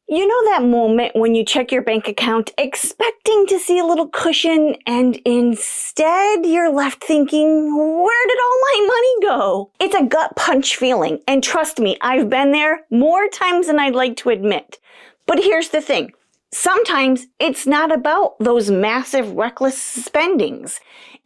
You know that moment when you check your bank account expecting to see a little cushion and instead you're left thinking, where did all my money go? It's a gut punch feeling, and trust me, I've been there more times than I'd like to admit. But here's the thing. Sometimes it's not about those massive reckless spendings.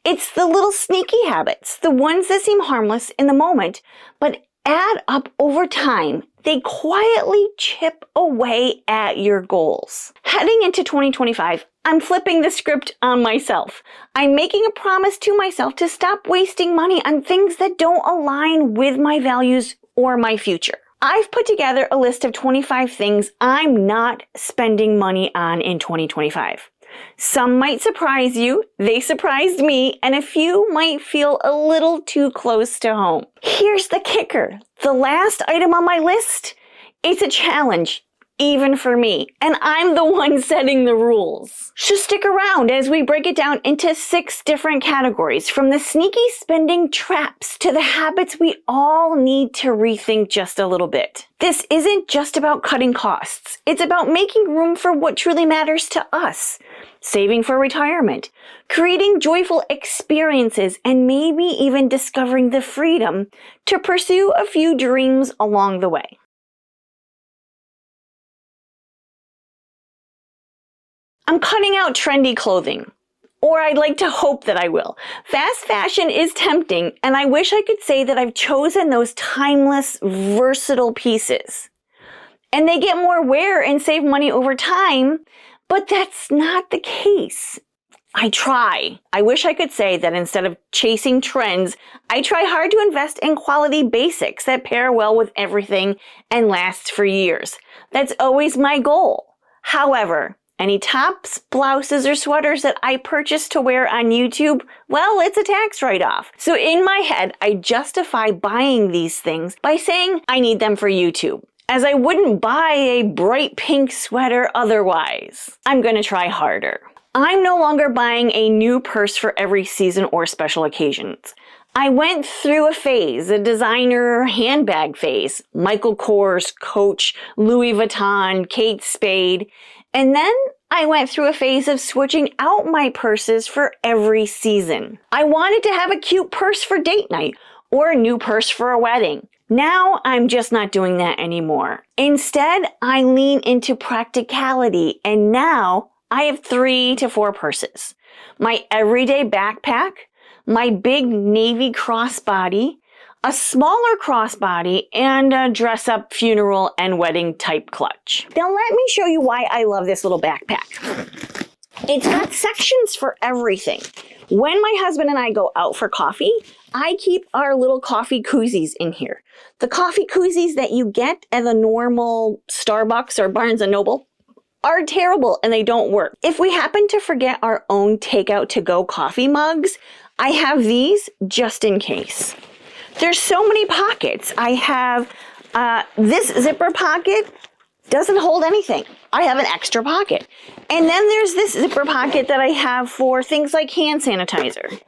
It's the little sneaky habits, the ones that seem harmless in the moment, but add up over time. They quietly chip away at your goals. Heading into 2025, I'm flipping the script on myself. I'm making a promise to myself to stop wasting money on things that don't align with my values or my future. I've put together a list of 25 things I'm not spending money on in 2025. Some might surprise you, they surprised me, and a few might feel a little too close to home. Here's the kicker. The last item on my list, it's a challenge, even for me, and I'm the one setting the rules. So stick around as we break it down into 6 different categories, from the sneaky spending traps to the habits we all need to rethink just a little bit. This isn't just about cutting costs. It's about making room for what truly matters to us. Saving for retirement, creating joyful experiences, and maybe even discovering the freedom to pursue a few dreams along the way. I'm cutting out trendy clothing, or I'd like to hope that I will. Fast fashion is tempting, and I wish I could say that I've chosen those timeless, versatile pieces. And they get more wear and save money over time, but that's not the case. I try. I wish I could say that instead of chasing trends, I try hard to invest in quality basics that pair well with everything and last for years. That's always my goal. However, any tops, blouses, or sweaters that I purchase to wear on YouTube, well, it's a tax write-off. So in my head, I justify buying these things by saying I need them for YouTube, as I wouldn't buy a bright pink sweater otherwise. I'm gonna try harder. I'm no longer buying a new purse for every season or special occasions. I went through a phase, a designer handbag phase, Michael Kors, Coach, Louis Vuitton, Kate Spade, and then I went through a phase of switching out my purses for every season. I wanted to have a cute purse for date night or a new purse for a wedding. Now I'm just not doing that anymore. Instead, I lean into practicality, and now I have 3 to 4 purses. My everyday backpack, my big navy crossbody, a smaller crossbody, and a dress-up funeral and wedding type clutch. Now let me show you why I love this little backpack. It's got sections for everything. When my husband and I go out for coffee, I keep our little coffee koozies in here. The coffee koozies that you get at the normal Starbucks or Barnes & Noble are terrible and they don't work. If we happen to forget our own takeout to-go coffee mugs, I have these just in case. There's so many pockets. I have this zipper pocket, doesn't hold anything. I have an extra pocket. And then there's this zipper pocket that I have for things like hand sanitizer,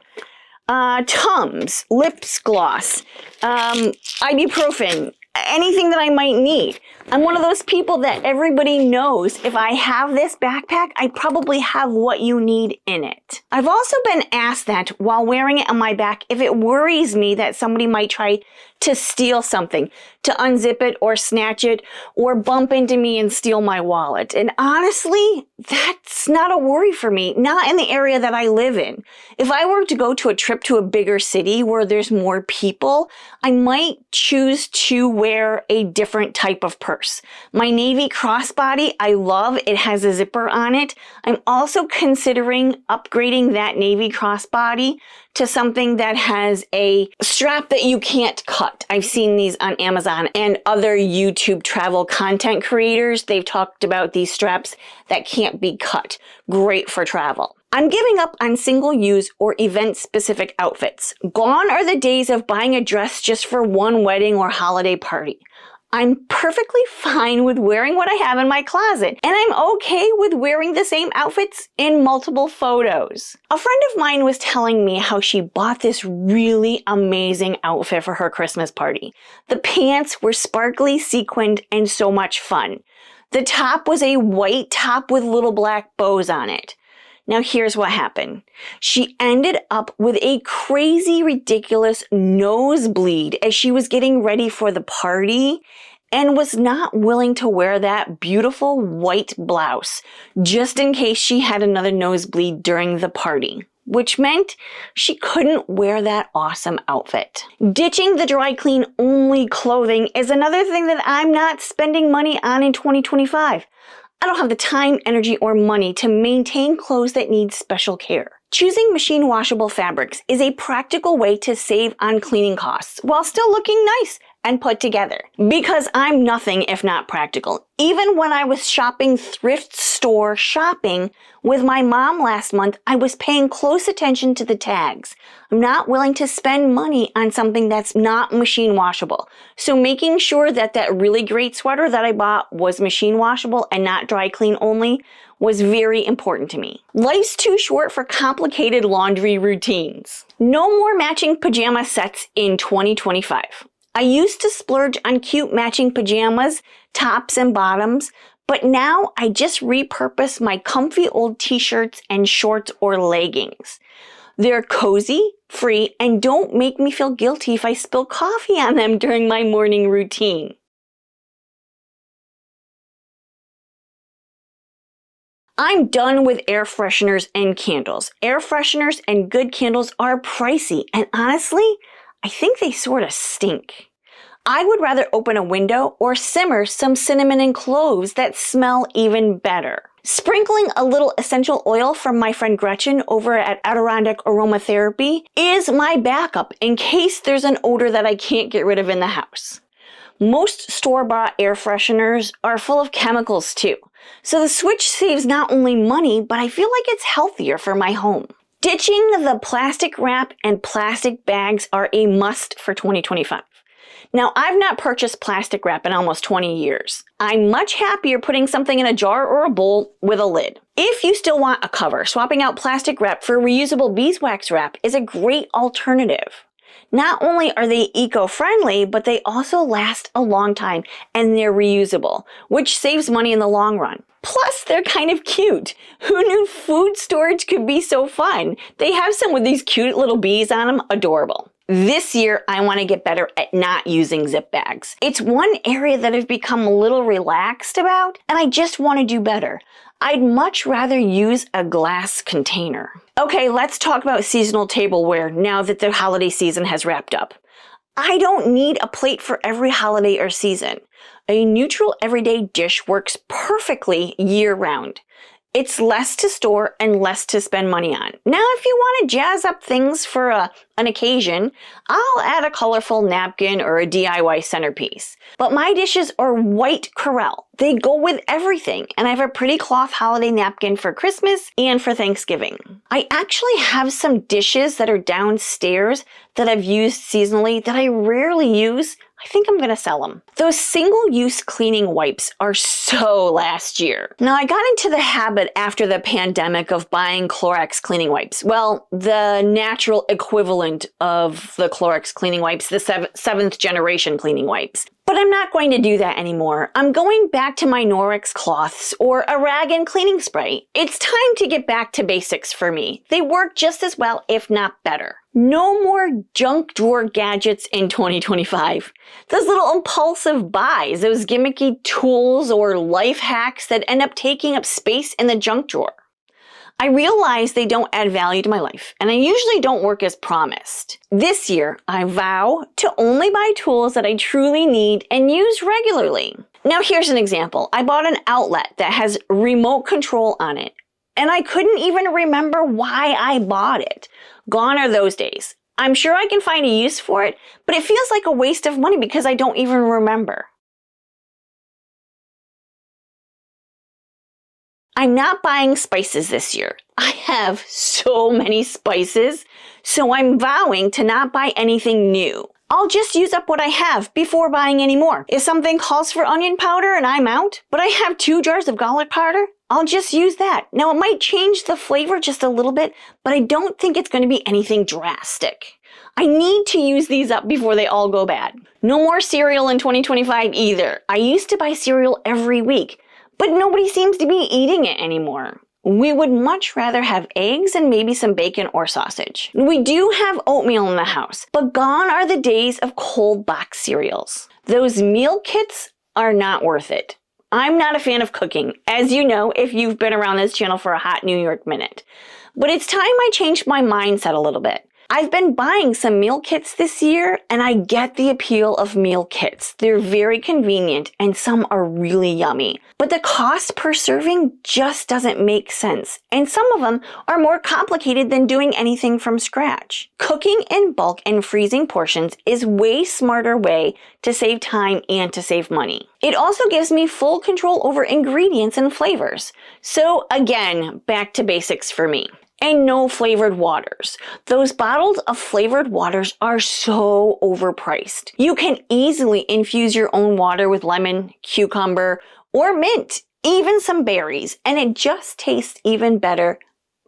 Tums, lips gloss, ibuprofen, anything that I might need. I'm one of those people that everybody knows if I have this backpack, I probably have what you need in it. I've also been asked that while wearing it on my back if it worries me that somebody might try to steal something, to unzip it or snatch it or bump into me and steal my wallet. And honestly, that's not a worry for me, not in the area that I live in. If I were to go to a trip to a bigger city where there's more people, I might choose to wear a different type of purse. My navy crossbody, I love. It has a zipper on it. I'm also considering upgrading that navy crossbody to something that has a strap that you can't cut. I've seen these on Amazon and other YouTube travel content creators. They've talked about these straps that can't be cut. Great for travel. I'm giving up on single-use or event-specific outfits. Gone are the days of buying a dress just for one wedding or holiday party. I'm perfectly fine with wearing what I have in my closet, and I'm okay with wearing the same outfits in multiple photos. A friend of mine was telling me how she bought this really amazing outfit for her Christmas party. The pants were sparkly, sequined, and so much fun. The top was a white top with little black bows on it. Now here's what happened. She ended up with a crazy, ridiculous nosebleed as she was getting ready for the party and was not willing to wear that beautiful white blouse just in case she had another nosebleed during the party, which meant she couldn't wear that awesome outfit. Ditching the dry clean only clothing is another thing that I'm not spending money on in 2025. I don't have the time, energy, or money to maintain clothes that need special care. Choosing machine washable fabrics is a practical way to save on cleaning costs while still looking nice and put together. Because I'm nothing if not practical. Even when I was shopping thrift store shopping with my mom last month, I was paying close attention to the tags. I'm not willing to spend money on something that's not machine washable. So making sure that that really great sweater that I bought was machine washable and not dry clean only was very important to me. Life's too short for complicated laundry routines. No more matching pajama sets in 2025. I used to splurge on cute matching pajamas, tops and bottoms, but now I just repurpose my comfy old t-shirts and shorts or leggings. They're cozy, free, and don't make me feel guilty if I spill coffee on them during my morning routine. I'm done with air fresheners and candles. Air fresheners and good candles are pricey, and honestly, I think they sort of stink. I would rather open a window or simmer some cinnamon and cloves that smell even better. Sprinkling a little essential oil from my friend Gretchen over at Adirondack Aromatherapy is my backup in case there's an odor that I can't get rid of in the house. Most store-bought air fresheners are full of chemicals too, so the switch saves not only money, but I feel like it's healthier for my home. Ditching the plastic wrap and plastic bags are a must for 2025. Now, I've not purchased plastic wrap in almost 20 years. I'm much happier putting something in a jar or a bowl with a lid. If you still want a cover, swapping out plastic wrap for reusable beeswax wrap is a great alternative. Not only are they eco-friendly, but they also last a long time and they're reusable, which saves money in the long run. Plus, they're kind of cute. Who knew food storage could be so fun? They have some with these cute little bees on them, adorable. This year, I want to get better at not using zip bags. It's one area that I've become a little relaxed about, and I just want to do better. I'd much rather use a glass container. Okay, let's talk about seasonal tableware now that the holiday season has wrapped up. I don't need a plate for every holiday or season. A neutral everyday dish works perfectly year-round. It's less to store and less to spend money on. Now, if you want to jazz up things for an occasion, I'll add a colorful napkin or a DIY centerpiece. But my dishes are white Corelle. They go with everything, and I have a pretty cloth holiday napkin for Christmas and for Thanksgiving. I actually have some dishes that are downstairs that I've used seasonally that I rarely use. I think I'm gonna sell them. Those single-use cleaning wipes are so last year. Now, I got into the habit after the pandemic of buying Clorox cleaning wipes. Well, the natural equivalent of the Clorox cleaning wipes, the seventh generation cleaning wipes. But I'm not going to do that anymore. I'm going back to my Norwex cloths or a rag and cleaning spray. It's time to get back to basics for me. They work just as well, if not better. No more junk drawer gadgets in 2025. Those little impulsive buys, those gimmicky tools or life hacks that end up taking up space in the junk drawer. I realize they don't add value to my life, and I usually don't work as promised. This year, I vow to only buy tools that I truly need and use regularly. Now here's an example. I bought an outlet that has remote control on it, and I couldn't even remember why I bought it. Gone are those days. I'm sure I can find a use for it, but it feels like a waste of money because I don't even remember. I'm not buying spices this year. I have so many spices, so I'm vowing to not buy anything new. I'll just use up what I have before buying any more. If something calls for onion powder and I'm out, but I have 2 jars of garlic powder, I'll just use that. Now, it might change the flavor just a little bit, but I don't think it's going to be anything drastic. I need to use these up before they all go bad. No more cereal in 2025 either. I used to buy cereal every week, but nobody seems to be eating it anymore. We would much rather have eggs and maybe some bacon or sausage. We do have oatmeal in the house, but gone are the days of cold box cereals. Those meal kits are not worth it. I'm not a fan of cooking, as you know if you've been around this channel for a hot New York minute. But it's time I changed my mindset a little bit. I've been buying some meal kits this year, and I get the appeal of meal kits. They're very convenient, and some are really yummy. But the cost per serving just doesn't make sense, and some of them are more complicated than doing anything from scratch. Cooking in bulk and freezing portions is a way smarter way to save time and to save money. It also gives me full control over ingredients and flavors. So again, back to basics for me. And no flavored waters. Those bottles of flavored waters are so overpriced. You can easily infuse your own water with lemon, cucumber, or mint, even some berries, and it just tastes even better.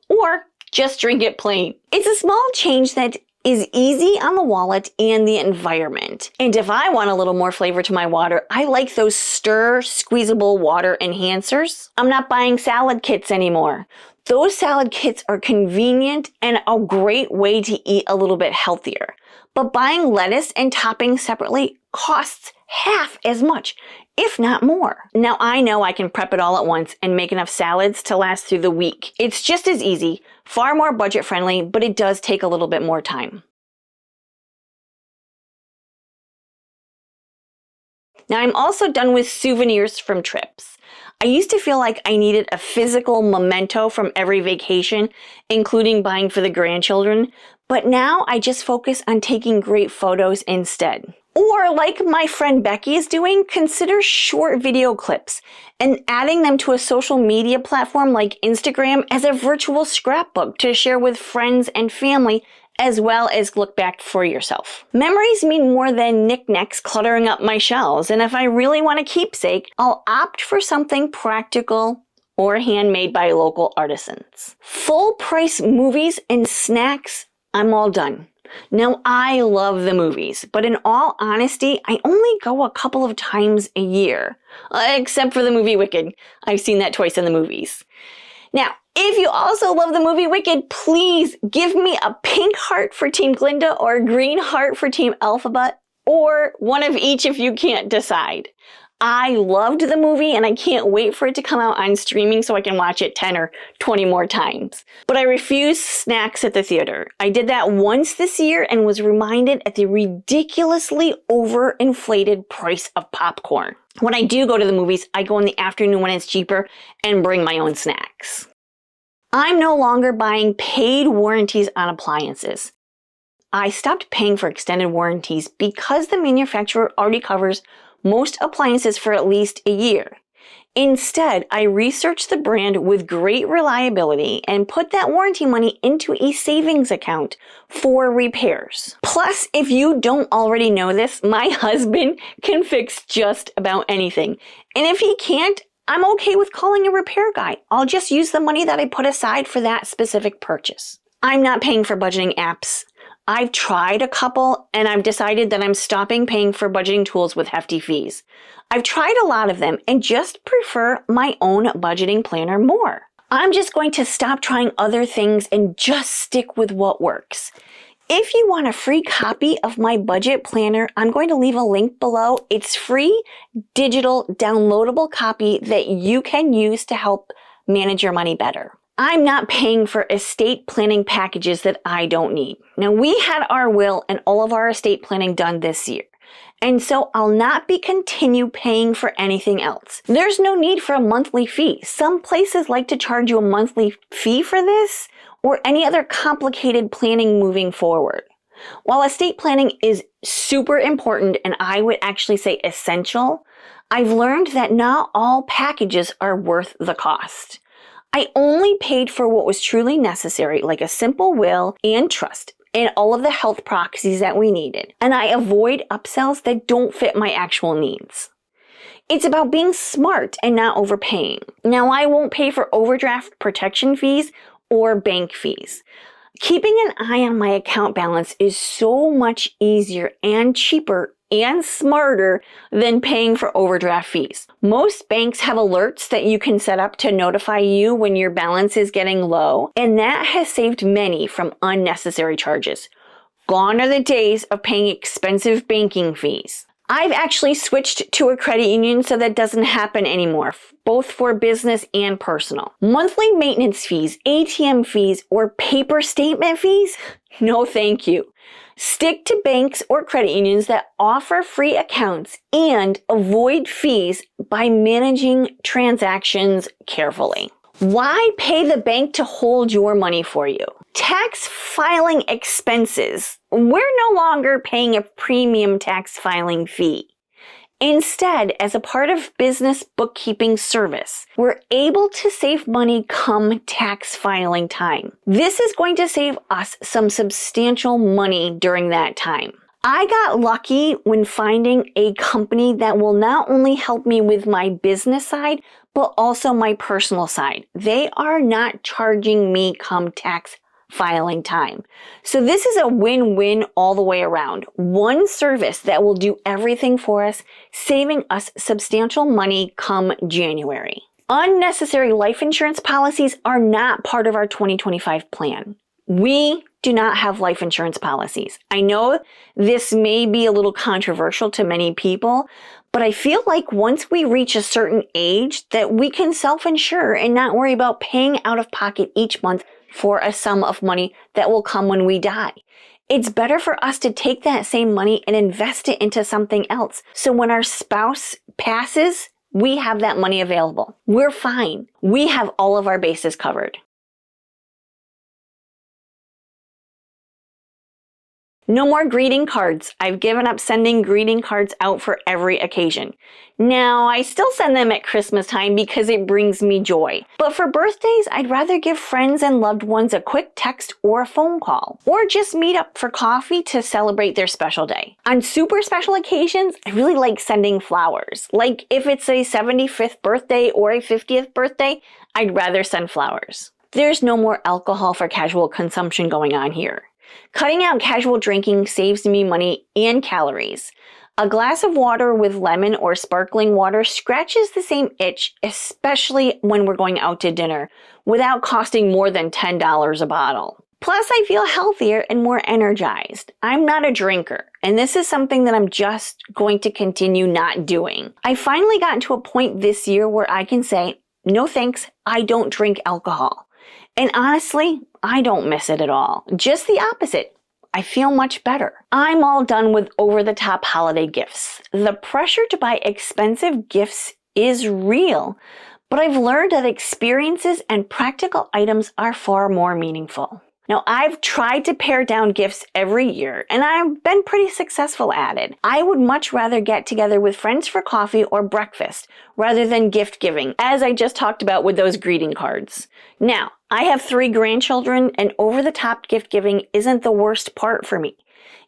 Or just drink it plain. It's a small change that is easy on the wallet and the environment. And if I want a little more flavor to my water, I like those squeezable water enhancers. I'm not buying salad kits anymore. Those salad kits are convenient and a great way to eat a little bit healthier. But buying lettuce and toppings separately costs half as much, if not more. Now I know I can prep it all at once and make enough salads to last through the week. It's just as easy, far more budget friendly, but it does take a little bit more time. Now I'm also done with souvenirs from trips. I used to feel like I needed a physical memento from every vacation, including buying for the grandchildren, but now I just focus on taking great photos instead. Or like my friend Becky is doing, consider short video clips and adding them to a social media platform like Instagram as a virtual scrapbook to share with friends and family, as well as look back for yourself. Memories mean more than knickknacks cluttering up my shelves, and if I really want a keepsake, I'll opt for something practical or handmade by local artisans. Full price movies and snacks, I'm all done. Now, I love the movies, but in all honesty, I only go a couple of times a year, except for the movie Wicked. I've seen that twice in the movies. Now, if you also love the movie Wicked, please give me a pink heart for Team Glinda or a green heart for Team Elphaba, or one of each if you can't decide. I loved the movie and I can't wait for it to come out on streaming so I can watch it 10 or 20 more times. But I refuse snacks at the theater. I did that once this year and was reminded at the ridiculously overinflated price of popcorn. When I do go to the movies, I go in the afternoon when it's cheaper and bring my own snacks. I'm no longer buying paid warranties on appliances. I stopped paying for extended warranties because the manufacturer already covers most appliances for at least a year. Instead, I researched the brand with great reliability and put that warranty money into a savings account for repairs. Plus, if you don't already know this, my husband can fix just about anything. And if he can't, I'm okay with calling a repair guy. I'll just use the money that I put aside for that specific purchase. I'm not paying for budgeting apps. I've tried a couple and I've decided that I'm stopping paying for budgeting tools with hefty fees. I've tried a lot of them and just prefer my own budgeting planner more. I'm just going to stop trying other things and just stick with what works. If you want a free copy of my budget planner, I'm going to leave a link below. It's free, digital, downloadable copy that you can use to help manage your money better. I'm not paying for estate planning packages that I don't need. Now, we had our will and all of our estate planning done this year, and so I'll not be continue paying for anything else. There's no need for a monthly fee. Some places like to charge you a monthly fee for this or any other complicated planning moving forward. While estate planning is super important and I would actually say essential, I've learned that not all packages are worth the cost. I only paid for what was truly necessary, like a simple will and trust, and all of the health proxies that we needed. And I avoid upsells that don't fit my actual needs. It's about being smart and not overpaying. Now, I won't pay for overdraft protection fees or bank fees. Keeping an eye on my account balance is so much easier and cheaper and smarter than paying for overdraft fees. Most banks have alerts that you can set up to notify you when your balance is getting low, and that has saved many from unnecessary charges. Gone are the days of paying expensive banking fees. I've actually switched to a credit union so that doesn't happen anymore, both for business and personal. Monthly maintenance fees, ATM fees, or paper statement fees? No thank you. Stick to banks or credit unions that offer free accounts and avoid fees by managing transactions carefully. Why pay the bank to hold your money for you? Tax filing expenses. We're no longer paying a premium tax filing fee. Instead, as a part of business bookkeeping service, we're able to save money come tax filing time. This is going to save us some substantial money during that time. I got lucky when finding a company that will not only help me with my business side, but also my personal side. They are not charging me come tax filing time. So this is a win-win all the way around. One service that will do everything for us, saving us substantial money come January. Unnecessary life insurance policies are not part of our 2025 plan. We do not have life insurance policies. I know this may be a little controversial to many people, but I feel like once we reach a certain age that we can self-insure and not worry about paying out of pocket each month for a sum of money that will come when we die. It's better for us to take that same money and invest it into something else. So when our spouse passes, we have that money available. We're fine. We have all of our bases covered. No more greeting cards. I've given up sending greeting cards out for every occasion. Now, I still send them at Christmas time because it brings me joy. But for birthdays, I'd rather give friends and loved ones a quick text or a phone call, or just meet up for coffee to celebrate their special day. On super special occasions, I really like sending flowers. Like if it's a 75th birthday or a 50th birthday, I'd rather send flowers. There's no more alcohol for casual consumption going on here. Cutting out casual drinking saves me money and calories. A glass of water with lemon or sparkling water scratches the same itch, especially when we're going out to dinner, without costing more than $10 a bottle. Plus, I feel healthier and more energized. I'm not a drinker, and this is something that I'm just going to continue not doing. I finally gotten to a point this year where I can say, no thanks, I don't drink alcohol. And honestly, I don't miss it at all. Just the opposite. I feel much better. I'm all done with over-the-top holiday gifts. The pressure to buy expensive gifts is real, but I've learned that experiences and practical items are far more meaningful. Now, I've tried to pare down gifts every year, and I've been pretty successful at it. I would much rather get together with friends for coffee or breakfast rather than gift giving, as I just talked about with those greeting cards. Now, I have 3 grandchildren, and over-the-top gift giving isn't the worst part for me.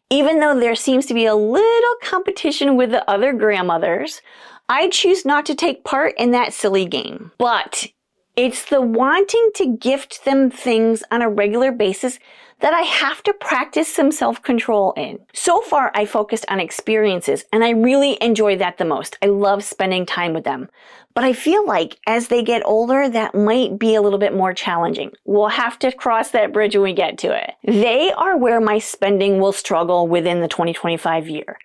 Even though there seems to be a little competition with the other grandmothers, I choose not to take part in that silly game. But it's the wanting to gift them things on a regular basis that I have to practice some self-control in. So far, I focused on experiences, and I really enjoy that the most. I love spending time with them. But I feel like as they get older, that might be a little bit more challenging. We'll have to cross that bridge when we get to it. They are where my spending will struggle within the 2025 year.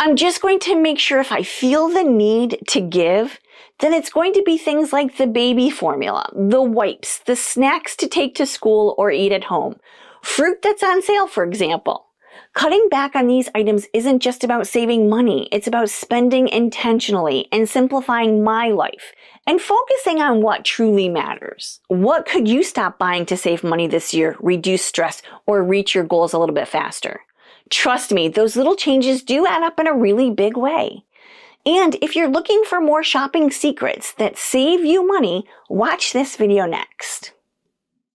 I'm just going to make sure if I feel the need to give, then it's going to be things like the baby formula, the wipes, the snacks to take to school or eat at home, fruit that's on sale, for example. Cutting back on these items isn't just about saving money, it's about spending intentionally and simplifying my life and focusing on what truly matters. What could you stop buying to save money this year, reduce stress, or reach your goals a little bit faster? Trust me, those little changes do add up in a really big way. And if you're looking for more shopping secrets that save you money, watch this video next.